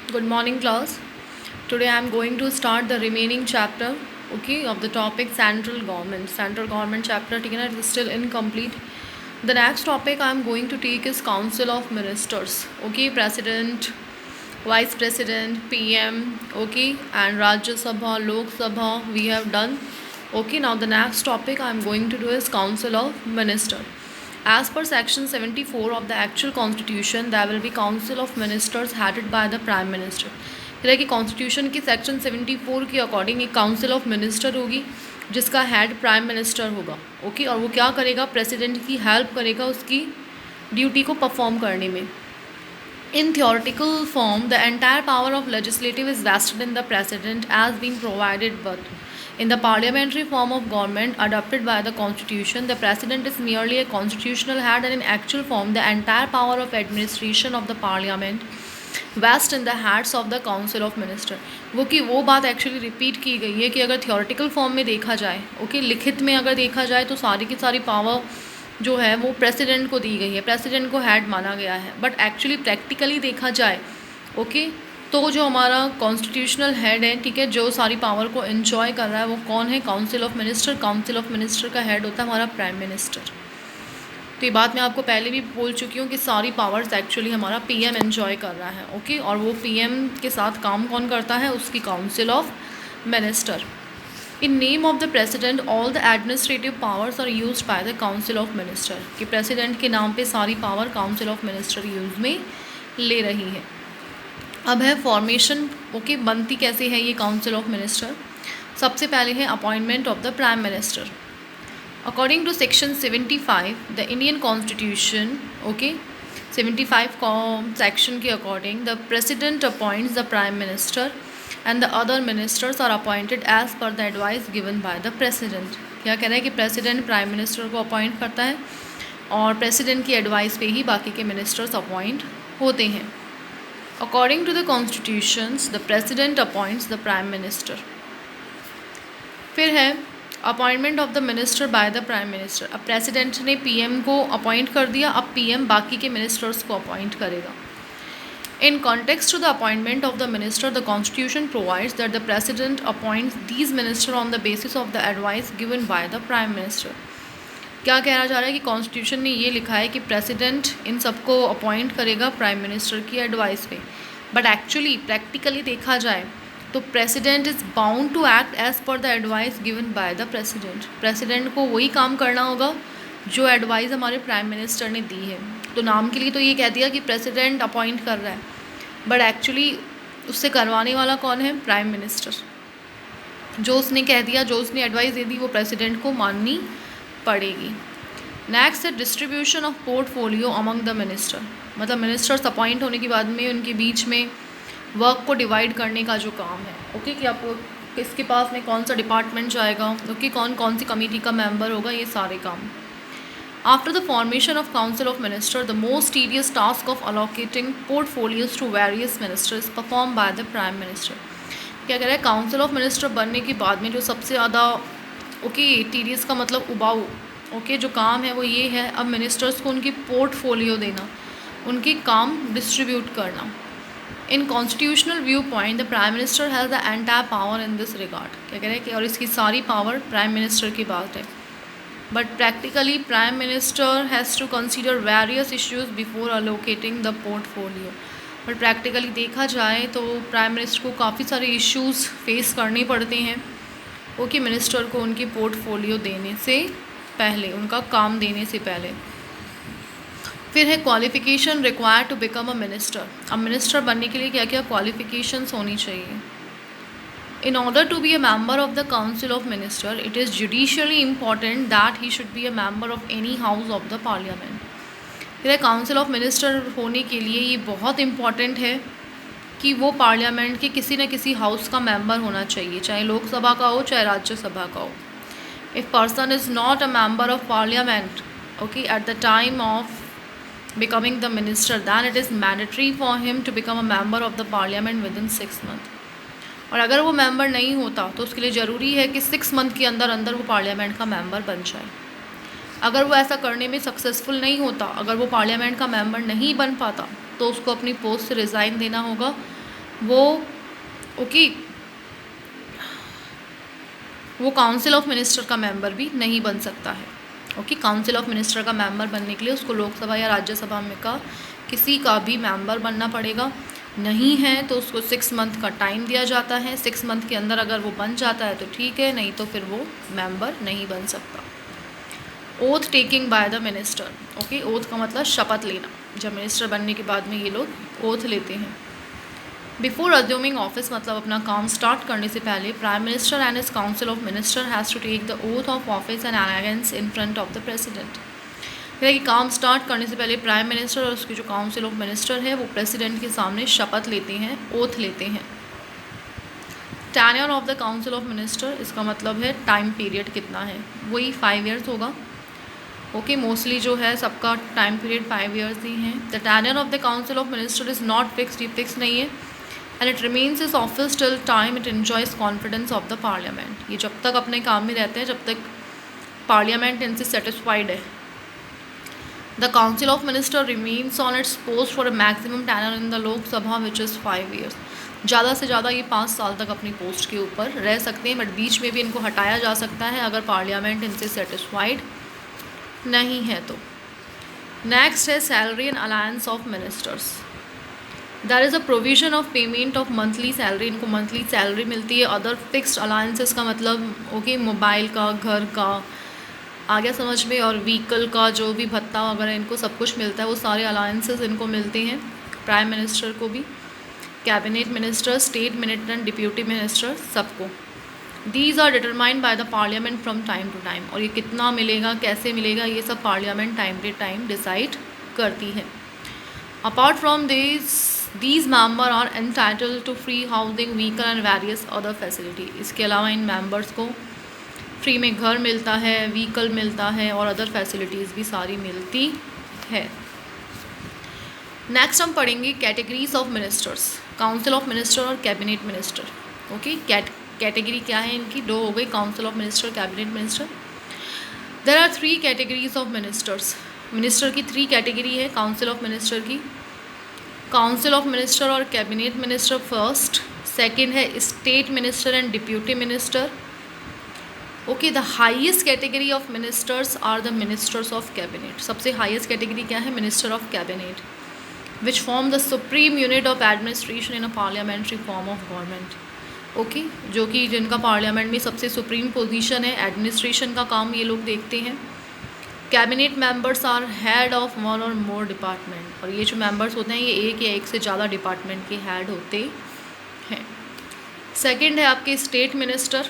Good morning, class. Today I am going to start the remaining chapter, okay, of the topic central government. Central government chapter, ठीक है ना, it is still incomplete. The next topic I am going to take is Council of Ministers, okay, President, Vice President, PM, okay, and Rajya Sabha, Lok Sabha we have done. Okay, now the next topic I am going to do is Council of Minister. As per section 74 of the actual constitution, there will be council of ministers headed by the prime minister. कि constitution की section 74 के according एक council of minister होगी जिसका head prime minister होगा. Okay, और वो क्या करेगा, प्रेसिडेंट की हेल्प करेगा उसकी ड्यूटी को परफॉर्म करने में. In theoretical form, the entire power of legislative is vested in the president as being provided, but in the parliamentary form of government adopted by the constitution, the president is merely a constitutional head, and in actual form, the entire power of administration of the parliament vest in the heads of the council of minister. वो बात actually repeat की गई है कि अगर theoretical form में देखा जाए, ओके, लिखित में अगर देखा जाए तो सारी की सारी पावर जो है वो प्रेसिडेंट को दी गई है, प्रेसिडेंट को हेड माना गया है. बट एक्चुअली प्रैक्टिकली देखा जाए, ओके, तो जो हमारा कॉन्स्टिट्यूशनल हेड है, ठीक है, जो सारी पावर को एंजॉय कर रहा है वो कौन है, council of minister. Council of minister का हेड होता है हमारा प्राइम मिनिस्टर. तो ये बात मैं आपको पहले भी बोल चुकी हूँ कि सारी पावर्स एक्चुअली हमारा पीएम एंजॉय कर रहा है. ओके, और वो पीएम के साथ काम कौन करता है, उसकी council of minister. In name of the president all the administrative powers are used by the council of minister. कि प्रेसिडेंट के नाम पे सारी power council of minister use में ले रही है. अब है फॉर्मेशन. ओके, बनती कैसे है ये काउंसिल ऑफ मिनिस्टर. सबसे पहले है appointment of the prime minister. According to section 75, the Indian Constitution, okay, 75 section के according, the president appoints the prime minister and the other ministers are appointed as per the advice given by the president. क्या कह रहा है कि president prime minister को appoint करता है और president की advice पे ही बाकी के ministers appoint होते हैं. According to the constitutions, the president appoints the prime minister. फिर है appointment of the minister bye the prime minister. अब प्रेसिडेंट ने पीएम को अपॉइंट कर दिया, अब पीएम बाकी के मिनिस्टर्स को अपॉइंट करेगा. In context to the appointment of the minister, the constitution provides that the president appoints these minister on the basis of the advice given by the prime minister. क्या कहना चाह रहा है कि कॉन्स्टिट्यूशन ने ये लिखा है कि प्रेसिडेंट इन सबको अपॉइंट करेगा प्राइम मिनिस्टर की एडवाइस पे. बट एक्चुअली प्रैक्टिकली देखा जाए तो president is bound to act as per the advice given by the president. President को वही काम करना होगा जो एडवाइस हमारे प्राइम मिनिस्टर ने दी है. तो नाम के लिए तो ये कह दिया कि प्रेसिडेंट अपॉइंट कर रहा है, बट एक्चुअली उससे करवाने वाला कौन है, प्राइम मिनिस्टर. जो उसने कह दिया, जो उसने एडवाइस दे दी, वो प्रेसिडेंट को माननी पड़ेगी. नेक्स्ट है distribution of portfolio among the minister. मतलब मिनिस्टर्स अपॉइंट होने के बाद में उनके बीच में वर्क को डिवाइड करने का जो काम है, ओके, कि आपको किसके पास में कौन सा डिपार्टमेंट जाएगा, ओके, कौन कौन सी कमेटी का मेंबर होगा, ये सारे काम. After the formation of council of minister, the most tedious task of allocating portfolios to various ministers perform by the prime minister. क्या कह रहा है, काउंसिल ऑफ मिनिस्टर बनने के बाद में जो सबसे ज़्यादा, ओके, टीडियस का मतलब उबाऊ, ओके, जो काम है वो ये है अब मिनिस्टर्स को उनकी पोर्टफोलियो देना, उनके काम डिस्ट्रीब्यूट करना. In constitutional viewpoint the prime minister has the entire power in this regard. क्या कह रहे हैं कि और इसकी सारी पावर प्राइम मिनिस्टर की बात है. But practically prime minister has to consider various issues before allocating the portfolio. But practically देखा जाए तो प्राइम मिनिस्टर को काफ़ी सारे इश्यूज़ फेस करने पड़ते हैं, ओके, मिनिस्टर को उनकी पोर्टफोलियो देने से पहले, उनका काम देने से पहले. फिर है qualification required to become a minister. अब मिनिस्टर बनने के लिए क्या क्या क्वालिफ़िकेशंस होनी चाहिए. In order to be a member of the council of minister, it is judicially important that he should be a member of any house of the parliament. फिर council of minister होने के लिए ये बहुत important है कि वो parliament के किसी न किसी हाउस का मेंबर होना चाहिए, चाहे लोकसभा का हो चाहे राज्यसभा का हो. If person is not a member of parliament, okay, at the time of becoming the minister, then it is mandatory for him to become a member of the parliament within 6 months. और अगर वो member नहीं होता तो उसके लिए ज़रूरी है कि 6 मंथ के अंदर अंदर वो पार्लियामेंट का मेंबर बन जाए. अगर वो ऐसा करने में सक्सेसफुल नहीं होता, अगर वो पार्लियामेंट का मेंबर नहीं बन पाता, तो उसको अपनी पोस्ट से रिज़ाइन देना होगा वो ओके वो काउंसिल ऑफ मिनिस्टर का मेंबर भी नहीं बन सकता है। ओके, काउंसिल ऑफ मिनिस्टर का मेंबर बनने के लिए उसको लोकसभा या राज्यसभा में का किसी का भी मेंबर बनना पड़ेगा। नहीं है तो उसको 6 मंथ का टाइम दिया जाता है। 6 मंथ के अंदर अगर वो बन जाता है तो ठीक है, नहीं तो फिर वो मेंबर नहीं बन सकता। Oath taking by the minister. Okay, oath का मतलब शपथ लेना। जब मिनिस्टर बनने के बाद में ये लोग ओथ लेते हैं। बिफोर अज्यूमिंग ऑफिस मतलब अपना काम स्टार्ट करने से पहले prime minister and his council of minister has to take the oath of office and allegiance in front of the president. फिर कि काम स्टार्ट करने से पहले प्राइम मिनिस्टर और उसकी जो काउंसिल ऑफ मिनिस्टर है वो प्रेसिडेंट के सामने शपथ लेते हैं, ओथ लेते हैं। Tenure of the council of minister, इसका मतलब है टाइम पीरियड कितना है, वही 5 ईयर्स होगा। ओके, मोस्टली जो है सबका टाइम पीरियड 5 ईयर्स ही हैं। The tenure of the council of minister is not fixed, ये फिक्स नहीं है। And it remains is office till time it enjoys confidence of the parliament. ये जब तक अपने काम में रहते हैं, जब तक पार्लियामेंट इनसे सेटिस्फाइड है। The council of minister remains on it's post for a maximum tenure in the Lok Sabha which is 5 years. ज़्यादा से ज़्यादा ये 5 साल तक अपनी पोस्ट के ऊपर रह सकते हैं, बट बीच में भी इनको हटाया जा सकता है अगर पार्लियामेंट इनसे सेटिस्फाइड नहीं है तो। नेक्स्ट है salary and allowance of ministers. There is a provision of payment of monthly salary, इनको मंथली सैलरी मिलती है। अदर फिक्स्ड अलायंसेस का मतलब ओके मोबाइल का, घर का, आ गया समझ में, और व्हीकल का जो भी भत्ता वगैरह इनको सब कुछ मिलता है, वो सारे अलायंसेस इनको मिलते हैं। प्राइम मिनिस्टर को भी, cabinet minister, state minister, deputy minister, सबको। These are determined by the parliament from time to time, और ये कितना मिलेगा, कैसे मिलेगा, ये सब parliament time to time decide करती है। Apart from these member are entitled to free housing, vehicle and various other facility। इसके अलावा इन मेंबर्स को फ्री में घर मिलता है, व्हीकल मिलता है और अदर फैसिलिटीज़ भी सारी मिलती है। नेक्स्ट हम पढ़ेंगे categories of ministers, council of minister और कैबिनेट मिनिस्टर। ओके, कैटेगरी क्या है इनकी, 2 हो गई, council of minister, cabinet minister. There are 3 categories of ministers. Minister की 3 कैटेगरी है काउंसिल ऑफ मिनिस्टर की। काउंसिल ऑफ मिनिस्टर और कैबिनेट मिनिस्टर फर्स्ट, सेकंड है state minister and deputy minister. Okay, the highest category of ministers are the ministers of cabinet. सबसे highest category क्या है, minister of cabinet, which form the supreme unit of administration in a parliamentary form of government. Okay, जो कि जिनका parliament में सबसे supreme position है, administration का काम ये लोग देखते हैं। Cabinet members are head of 1 or more department, और ये जो मेंबर्स होते हैं ये एक या एक से ज़्यादा डिपार्टमेंट के हेड होते हैं। सेकंड है आपके state minister,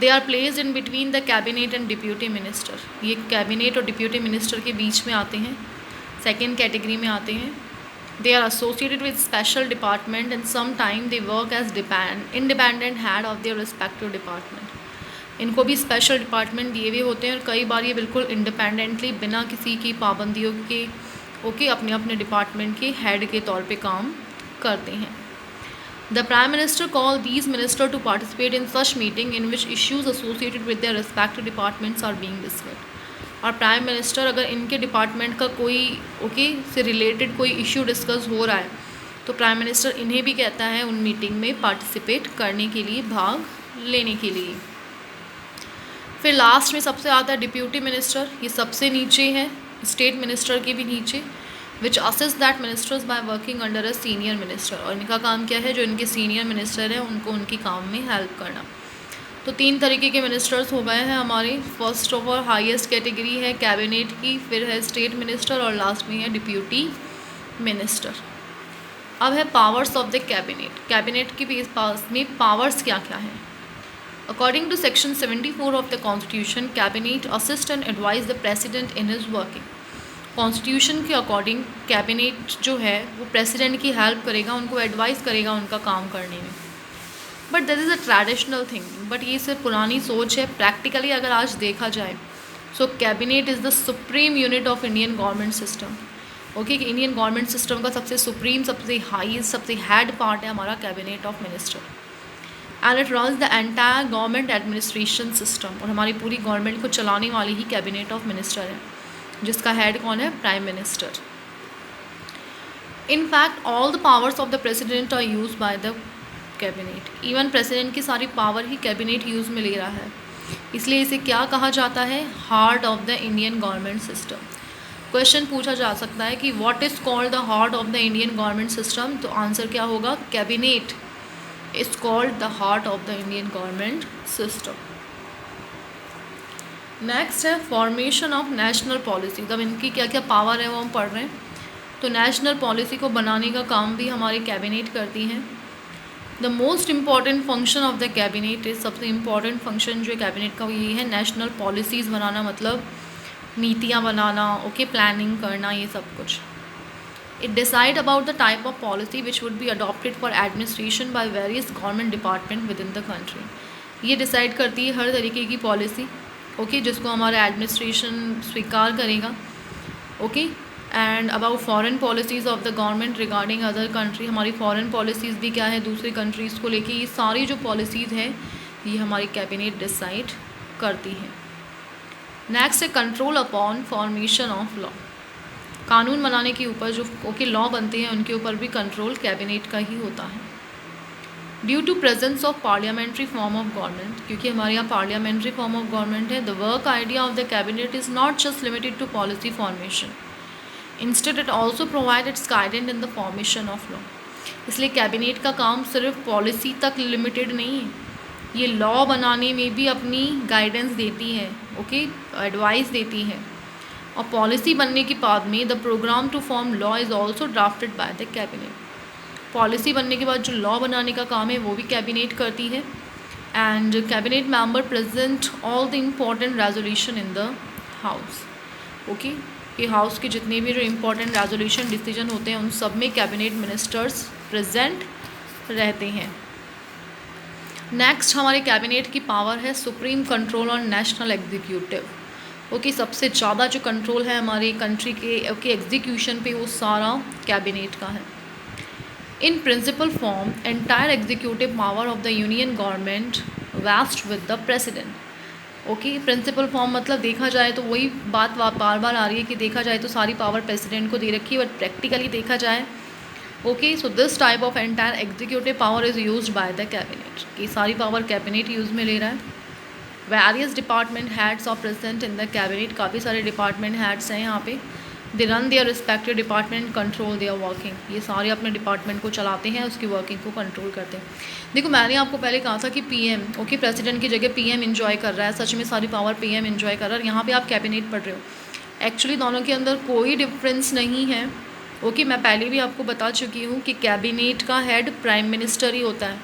they are placed in between the cabinet and deputy minister. ये कैबिनेट और डिप्यूटी मिनिस्टर के बीच में आते हैं, सेकेंड कैटेगरी में आते हैं। They are associated with special department and some time they work as independent head of their respective department. इनको भी स्पेशल डिपार्टमेंट दिए हुए होते हैं और कई बार ये बिल्कुल इंडिपेंडेंटली बिना किसी की पाबंदियों के ओके अपने अपने डिपार्टमेंट के हेड के तौर पे काम करते हैं। The prime minister call these minister to participate in such meeting in which issues associated with their respective departments are being discussed. और प्राइम मिनिस्टर अगर इनके डिपार्टमेंट का कोई ओके से रिलेटेड कोई इश्यू डिस्कस हो रहा है तो प्राइम मिनिस्टर इन्हें भी कहता है उन मीटिंग में पार्टिसिपेट करने के लिए, भाग लेने के लिए। फिर लास्ट में सबसे आता है डिप्यूटी मिनिस्टर, ये सबसे नीचे है, स्टेट मिनिस्टर के भी नीचे, which assist that ministers by working under a senior minister. और इनका काम क्या है, जो इनके सीनियर मिनिस्टर हैं उनको उनकी काम में हेल्प करना। तो 3 तरीके के मिनिस्टर्स हो गए हैं हमारे। First of all highest category है कैबिनेट की, फिर है स्टेट मिनिस्टर और लास्ट में है डिप्यूटी मिनिस्टर। अब है powers of the cabinet. Cabinet के पास में पावर्स क्या क्या हैं। According to Section 74 of the Constitution, Cabinet assist and advise the President in his working। Constitution के अकॉर्डिंग कैबिनेट जो है वो प्रेसिडेंट की हेल्प करेगा, उनको एडवाइस करेगा उनका काम करने में। But that is a traditional thing, but ये सिर्फ पुरानी सोच है। प्रैक्टिकली अगर आज देखा जाए so cabinet is the supreme unit of Indian government system. Okay, कि इंडियन गवर्नमेंट सिस्टम का सबसे सुप्रीम, सबसे हाईएस्ट, सबसे हेड पार्ट है हमारा cabinet of minister. And it runs the entire government administration system. और हमारी पूरी गवर्नमेंट को चलाने वाली ही कैबिनेट ऑफ मिनिस्टर है, जिसका हेड कौन है, prime minister. In fact all the powers of the president are use by the cabinet. Even president की सारी पावर ही कैबिनेट यूज़ में ले रहा है, इसलिए इसे क्या कहा जाता है, heart of the Indian government system. Question पूछा जा सकता है कि what is called the heart of the Indian government system, तो आंसर क्या होगा, cabinet is called the heart of the Indian government system. Next है फॉर्मेशन ऑफ नेशनल पॉलिसी। तब इनकी क्या क्या पावर है वो हम पढ़ रहे हैं। तो नेशनल पॉलिसी को बनाने का काम भी हमारी कैबिनेट करती है। The most important function of the cabinet is, सबसे इम्पॉर्टेंट फंक्शन जो कैबिनेट का यही है, नेशनल पॉलिसीज़ बनाना, मतलब नीतियाँ बनाना, ओके, प्लानिंग करना, ये सब कुछ। It decide about the type of policy which would be adopted for administration by various government department with in the country. ये डिसाइड करती है हर तरीके की पॉलिसी, ओके, जिसको हमारा एडमिनिस्ट्रेशन स्वीकार करेगा, okay. And about foreign policies of the government regarding other country, हमारी फॉरेन पॉलिसीज़ भी क्या है, दूसरी कंट्रीज़ को लेके, ये सारी जो पॉलिसीज़ है ये हमारी कैबिनेट डिसाइड करती है। नेक्स्ट है control upon formation of law. कानून बनाने के ऊपर जो ओके लॉ बनते हैं उनके ऊपर भी कंट्रोल कैबिनेट का ही होता है। Due to presence of parliamentary form of government, क्योंकि हमारे यहाँ पार्लियामेंट्री फॉर्म ऑफ गवर्नमेंट है, the work idea of the cabinet is not just limited to policy formation, instead it also provide its guidance in the formation of law. इसलिए cabinet का काम सिर्फ policy तक limited नहीं है, ये law बनाने में भी अपनी गाइडेंस देती है, ओके, एडवाइस देती है। और पॉलिसी बनने के बाद में the program to form law is also drafted by the cabinet. Policy बनने के बाद जो लॉ बनाने का काम है वो भी कैबिनेट करती है। And cabinet member present all the important resolution in the house, okay. ये हाउस के जितने भी जो इम्पोर्टेंट रेजोल्यूशन डिसीजन होते हैं उन सब में कैबिनेट मिनिस्टर्स प्रेजेंट रहते हैं। नेक्स्ट हमारे कैबिनेट की पावर है supreme control on national executive, okay. सबसे ज़्यादा जो कंट्रोल है हमारी कंट्री के ओके एग्जीक्यूशन पे वो सारा कैबिनेट का है। In principle form entire executive power of the union government vest with the president, okay. Principle form मतलब देखा जाए तो वही बात बार बार आ रही है कि देखा जाए तो सारी पावर प्रेसिडेंट को दे रखी है, बट प्रैक्टिकली देखा जाए, okay, so this type of entire executive power is used by the cabinet, कि सारी पावर कैबिनेट यूज़ में ले रहा है। Various department heads are present in the cabinet, काफ़ी सारे डिपार्टमेंट हेड्स हैं यहाँ पे। They run their respective department, control their working, ये सारे अपने डिपार्टमेंट को चलाते हैं, उसकी वर्किंग को कंट्रोल करते हैं। देखो मैंने आपको पहले कहा था कि पीएम, ओके, प्रेसिडेंट की जगह पीएम एंजॉय कर रहा है, सच में सारी पावर पीएम एंजॉय कर रहा है, यहाँ पे आप कैबिनेट पढ़ रहे हो। एक्चुअली दोनों के अंदर कोई डिफरेंस नहीं है, ओके। मैं पहले भी आपको बता चुकी हूँ कि कैबिनेट का हेड प्राइम मिनिस्टर ही होता है।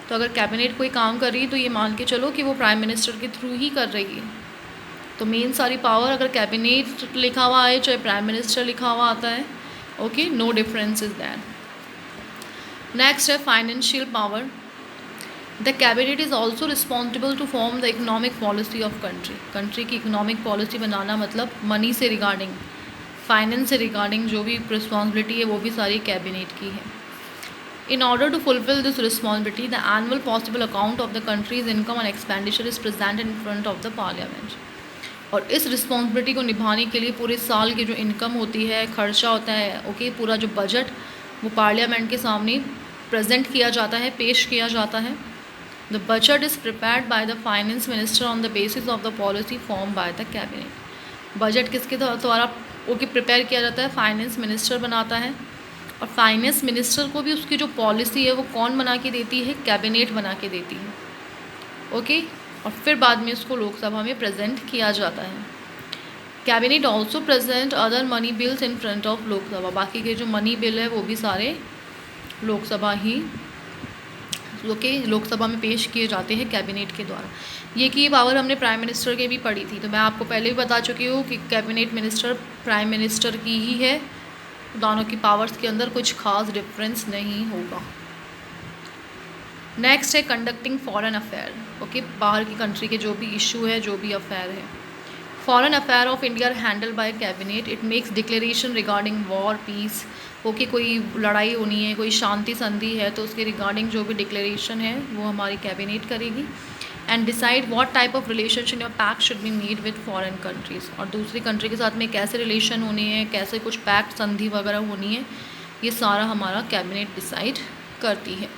तो अगर कैबिनेट कोई काम कर रही है तो ये मान के चलो कि वो प्राइम मिनिस्टर के थ्रू ही कर रही है। तो मेन सारी पावर अगर कैबिनेट लिखा हुआ है चाहे प्राइम मिनिस्टर लिखा हुआ आता है, okay, no difference is that. Next है financial power. The cabinet is also responsible to form the economic policy of country. Country की इकोनॉमिक पॉलिसी बनाना मतलब मनी से रिगार्डिंग, फाइनेंस से रिगार्डिंग जो भी रिस्पॉन्सिबिलिटी है वो भी सारी कैबिनेट की है। In order to fulfill this responsibility, the annual possible account of the country's income and expenditure is present in front of the parliament. और इस रिस्पॉन्सिबिलिटी को निभाने के लिए पूरे साल की जो इनकम होती है, खर्चा होता है, ओके, पूरा जो बजट वो पार्लियामेंट के सामने प्रेजेंट किया जाता है, पेश किया जाता है। The budget is prepared by the finance minister on the basis of the policy form by the cabinet. Budget किसके द्वारा ओके प्रिपेयर किया जाता है, फाइनेंस मिनिस्टर बनाता है। और फाइनेंस मिनिस्टर को भी उसकी जो पॉलिसी है वो कौन बना के देती है, कैबिनेट बना के देती है, ओके। और फिर बाद में उसको लोकसभा में प्रेजेंट किया जाता है। Cabinet also present other money bills in front of Lok Sabha. बाकी के जो मनी बिल है वो भी सारे लोकसभा ही ओके लोकसभा में पेश किए जाते हैं कैबिनेट के द्वारा। ये की पावर हमने प्राइम मिनिस्टर के भी पढ़ी थी, तो मैं आपको पहले भी बता चुकी हूँ कि कैबिनेट मिनिस्टर प्राइम मिनिस्टर की ही है, दोनों की पावर्स के अंदर कुछ खास डिफरेंस नहीं होगा। नेक्स्ट है कंडक्टिंग फॉरेन अफेयर, ओके, बाहर की कंट्री के जो भी इशू है, जो भी अफेयर है। Foreign affair of India handle by cabinet. It makes declaration regarding war, peace, okay, कोई लड़ाई होनी है, कोई शांति संधि है तो उसके रिगार्डिंग जो भी डिक्लेरेशन है वो हमारी कैबिनेट करेगी। And decide what type of relationship या pact should be made with foreign countries. और दूसरी कंट्री के साथ में कैसे रिलेशन होने हैं, कैसे कुछ पैक्ट संधि वगैरह होनी है, ये सारा हमारा कैबिनेट डिसाइड करती है।